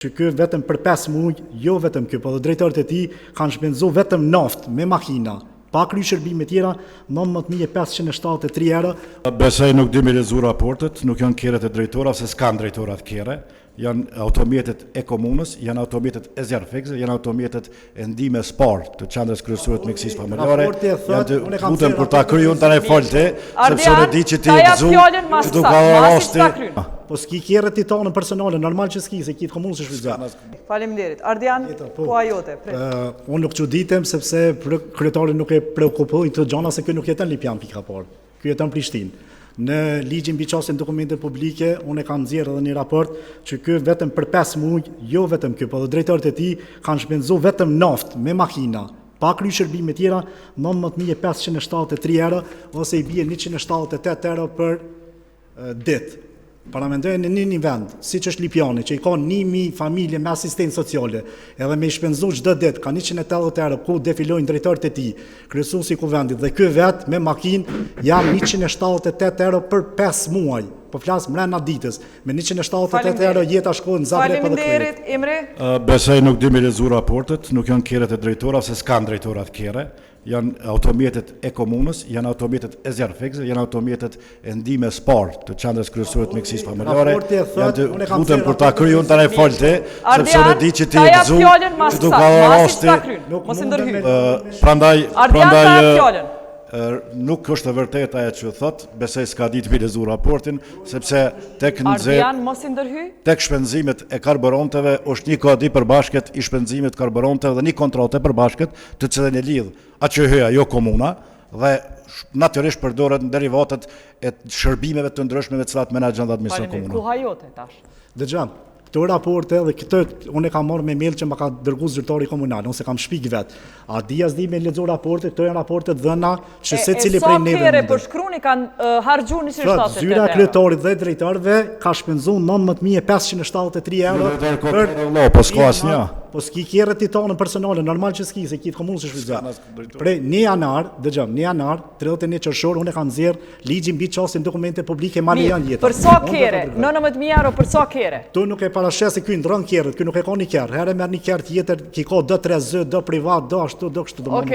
Që ky vetëm për 5 muaj, jo vetëm ky, po dhe drejtorët e tij kanë shpenzuar vetëm naftë me makina, pa kry shërbime tjera, 19.573 euro. Besoj nuk di me lezu raportet, nuk janë kerret e drejtora, se s'kan drejtorat kere. Janë automjetet e komunës, janë automjetet e zjarfikse, janë automjetet e ndihmës SPAR të qendrës kryesore të mjekësisë familjare. Janë të lutem kur ta kryej unë tani folte, sepse unë di që ti e gëzu, që do ka rasti. Po s'ki kerret i tonë personale, normal që s'ki, se ki të komunës është shfrytëzuar. Faleminderit. Ardian, po ajote, pret. Unë nuk çuditem sepse kryetari nuk e preokupoi këto gjëra se ky nuk jeton Lipjan pika parë. Ky jeton Prishtinë. Në ligjin mbi çështjen dokumente publike, unë kam nxjerrë edhe një raport që ky vetëm për 5 muaj, jo vetëm ky, po dhe drejtorët e tij kanë shpenzuar vetëm naftë me makina, pa kry shërbime tjera, 19.573 euro ose i bie 178 euro për ditë. Paramendojnë në një vend, siç është Lipjani, që i ka 1.000 familje me asistencë sociale, edhe me i shpenzu çdo ditë ka 180 euro ku defilojnë drejtorët e tij, kryesuesi i kuvendit dhe ky vet me makinë janë 178 euro për 5 muaj. Po flas mbrana ditës, me 178 euro jeta shkon në Zagreb edhe këtu. Faleminderit, Imre. Besoj nuk di me lezu raportet, nuk janë kerret e drejtora, se s'kan drejtorat kere. Janë automjetet e komunës, janë automjetet e zjarfikse, janë automjetet e ndihmës SPAR të qendrës kryesore të mjekësisë familjare. Janë të lutem kur ta kryej unë tani folte, sepse unë di që ti e gëzu, që do ka rasti. Mos i ndërhyj. Prandaj nuk është e vërtetë ajo që thot, besoj s'ka ditë me lezu raportin, sepse tek Ardian, mos i ndërhyj. tek shpenzimet e karburanteve është një kodi përbashkët i shpenzimit karburanteve dhe një kontrate përbashkët të cilën e lidh atë që hyja jo komuna dhe natyrisht përdoret në derivatet e shërbimeve të ndryshme me të cilat menaxhon dhe administracioni komunal. Ku hajote tash? Dëgjoj. Këto raporte dhe këtë unë e kam marrë me mail që më ka dërguar zyrtari komunal, ose kam shpik vet. A di as di me lexo raporte, këto janë raporte dhëna që secili prej neve. Sa herë për shkruani kanë harxhuar 178 Zyra e kryetarit dhe drejtorëve ka shpenzuar 19.573 euro për po s'ka asnjë. Po s'ki kerret i tonë personale, normal që s'ki, se ki të komunës është shfrytëzuar. Prej 1 janar, dëgjom, 1 janar, 31 qershor, unë e kam nxjerr ligjin mbi çështjen dokumente publike marrë janë jeta. Për sa kere? 19.000 euro për sa kere? Tu nuk e parashes se ky ndron kerret, ky nuk e ka një kerr. Herë merr një kerr tjetër, ki ka do 3 zë, do privat, do ashtu, do kështu do.